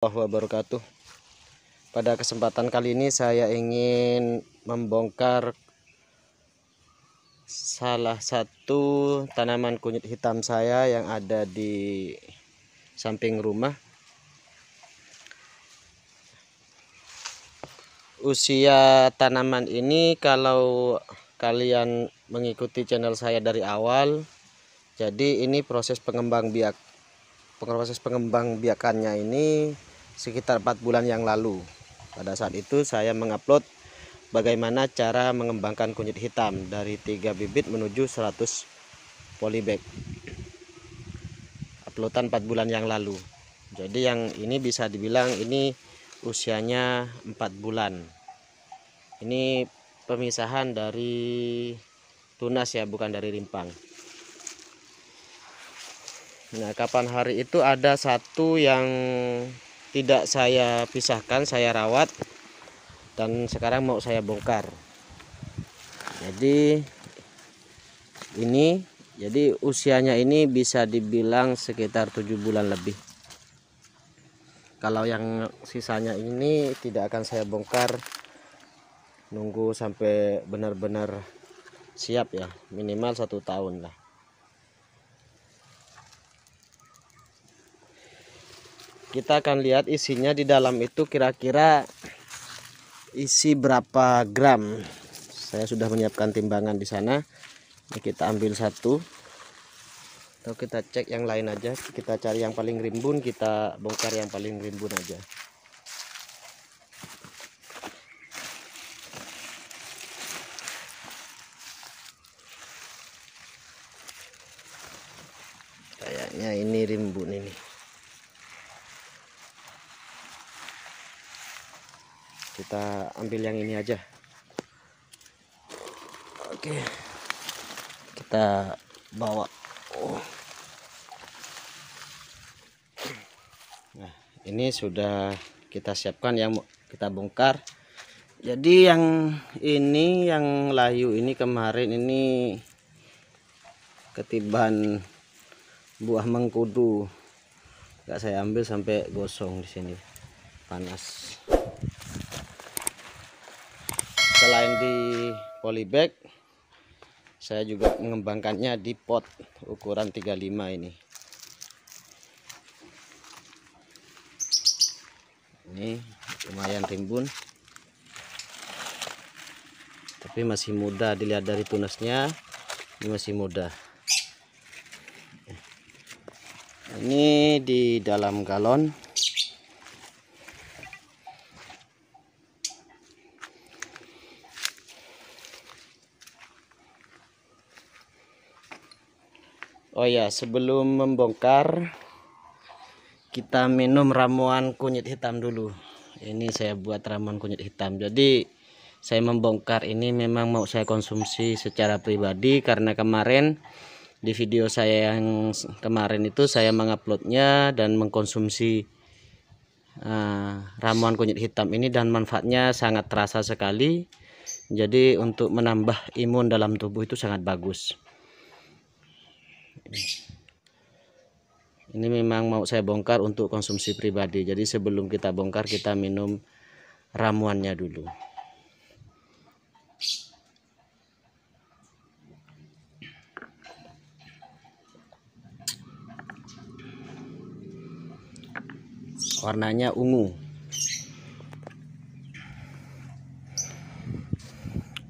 Wabarakatuh. Pada kesempatan kali ini saya ingin membongkar salah satu tanaman kunyit hitam saya yang ada di samping rumah. Usia tanaman ini kalau kalian mengikuti channel saya dari awal, jadi ini proses pengembang biakannya ini sekitar 4 bulan yang lalu. Pada saat itu saya mengupload bagaimana cara mengembangkan kunyit hitam dari 3 bibit menuju 100 polybag. Uploadan 4 bulan yang lalu. Jadi yang ini bisa dibilang ini usianya 4 bulan. Ini pemisahan dari tunas ya, bukan dari rimpang. Nah, kapan hari itu ada satu yang tidak saya pisahkan, saya rawat, dan sekarang mau saya bongkar. Jadi ini, usianya ini bisa dibilang sekitar 7 bulan lebih. Kalau yang sisanya ini tidak akan saya bongkar, nunggu sampai benar-benar siap ya, minimal 1 tahun lah. Kita akan lihat isinya di dalam itu kira-kira isi berapa gram. Saya sudah menyiapkan timbangan di sana. Ini kita ambil satu, atau kita cek yang lain aja. Kita cari yang paling rimbun, kita bongkar yang paling rimbun aja. Kayaknya ini rimbun ini. Kita ambil yang ini aja. Oke, kita bawa. Nah, ini sudah kita siapkan yang kita bongkar. Jadi yang ini, yang layu ini kemarin ini ketiban buah mengkudu. Nggak saya ambil sampai gosong di sini, panas. Selain di polybag, saya juga mengembangkannya di pot ukuran 35 ini. Ini lumayan rimbun, tapi masih muda. Dilihat dari tunasnya, ini masih muda. Ini di dalam galon. Oh ya, sebelum membongkar kita minum ramuan kunyit hitam dulu. Ini saya buat ramuan kunyit hitam. Jadi saya membongkar ini memang mau saya konsumsi secara pribadi, karena kemarin di video saya yang kemarin itu saya menguploadnya dan mengkonsumsi ramuan kunyit hitam ini, dan manfaatnya sangat terasa sekali. Jadi untuk menambah imun dalam tubuh itu sangat bagus. Ini memang mau saya bongkar untuk konsumsi pribadi. Jadi sebelum kita bongkar, kita minum ramuannya dulu. Warnanya ungu.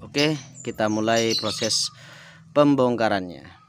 Oke, kita mulai proses pembongkarannya.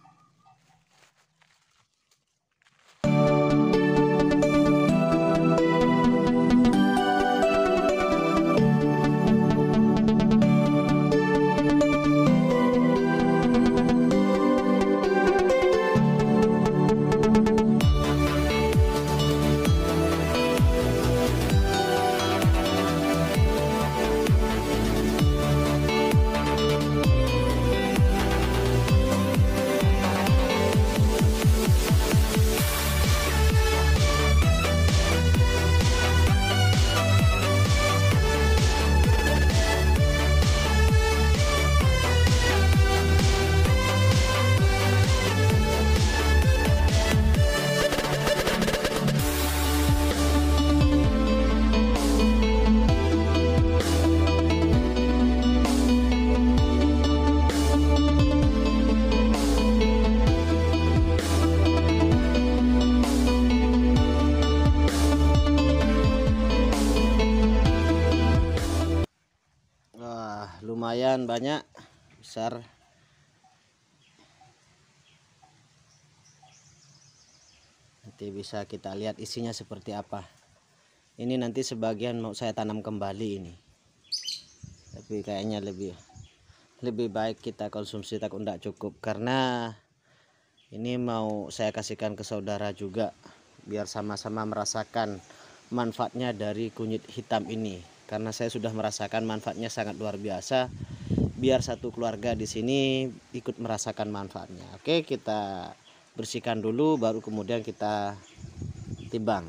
lumayan banyak, besar. Nanti bisa kita lihat isinya seperti apa. Ini nanti sebagian mau saya tanam kembali ini, tapi kayaknya lebih baik kita konsumsi takut tidak cukup, karena ini mau saya kasihkan ke saudara juga biar sama-sama merasakan manfaatnya dari kunyit hitam ini, karena saya sudah merasakan manfaatnya sangat luar biasa. Biar satu keluarga di sini ikut merasakan manfaatnya. Oke, kita bersihkan dulu baru kemudian kita timbang.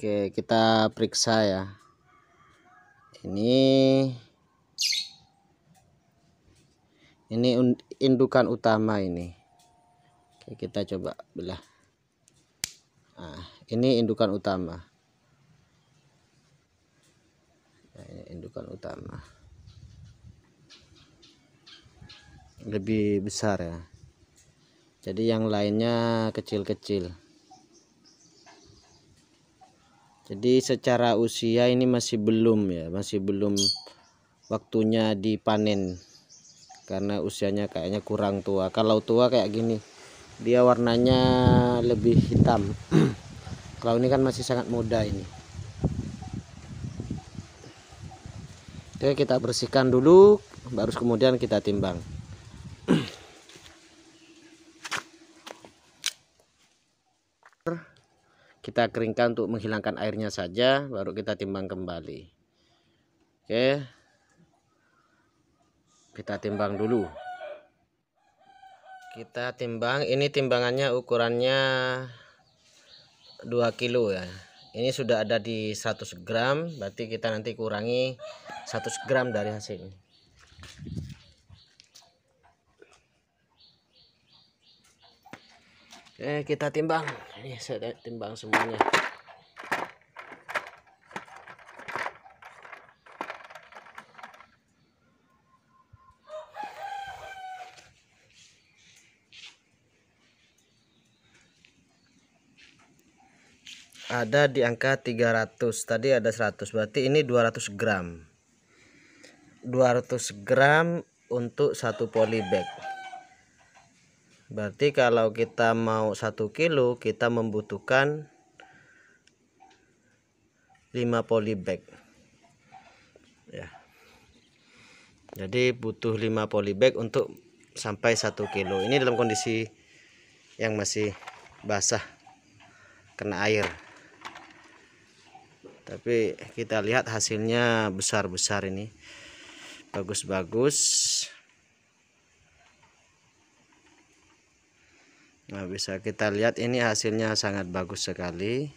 Oke, kita periksa ya. Ini indukan utama ini. Oke, kita coba belah. Nah, ini indukan utama. Nah, ini indukan utama. Lebih besar ya. Jadi yang lainnya kecil-kecil. Jadi secara usia ini masih belum ya, masih belum waktunya dipanen, karena usianya kayaknya kurang tua. Kalau tua kayak gini, dia warnanya lebih hitam. Kalau ini kan masih sangat muda ini. Oke, kita bersihkan dulu, baru kemudian kita timbang. Kita keringkan untuk menghilangkan airnya saja, baru kita timbang kembali. Oke, kita timbang dulu. Kita timbang, ini timbangannya ukurannya 2 kilo ya. Ini sudah ada di 100 gram, berarti kita nanti kurangi 100 gram dari hasilnya. Oke, kita timbang. Ini saya timbang semuanya. Ada di angka 300, tadi ada 100, berarti ini 200 gram. 200 gram untuk 1 polybag. Berarti kalau kita mau 1 kilo, kita membutuhkan 5 polybag ya. Jadi butuh 5 polybag untuk sampai 1 kilo. Ini dalam kondisi yang masih basah, kena air. Tapi kita lihat hasilnya besar-besar ini, bagus-bagus. Nah, bisa kita lihat ini hasilnya sangat bagus sekali.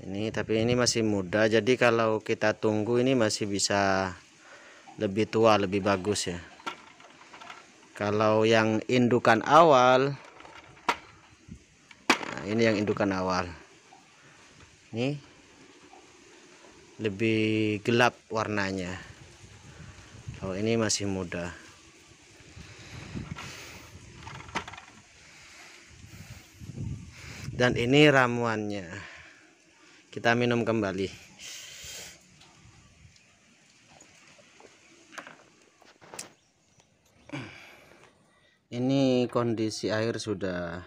Ini tapi ini masih muda, jadi kalau kita tunggu ini masih bisa lebih tua, lebih bagus ya. Kalau yang indukan awal, nah ini yang indukan awal. Ini lebih gelap warnanya. Oh, ini masih muda. Dan ini ramuannya. Kita minum kembali. kondisi air sudah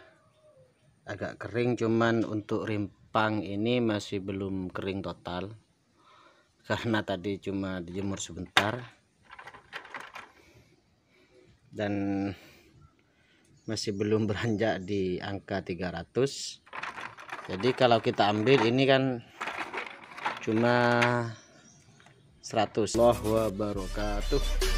agak kering, cuman untuk rimpang ini masih belum kering total karena tadi cuma dijemur sebentar dan masih belum beranjak di angka 300. Jadi kalau kita ambil ini kan cuma 100. Allahu wabarakatuh.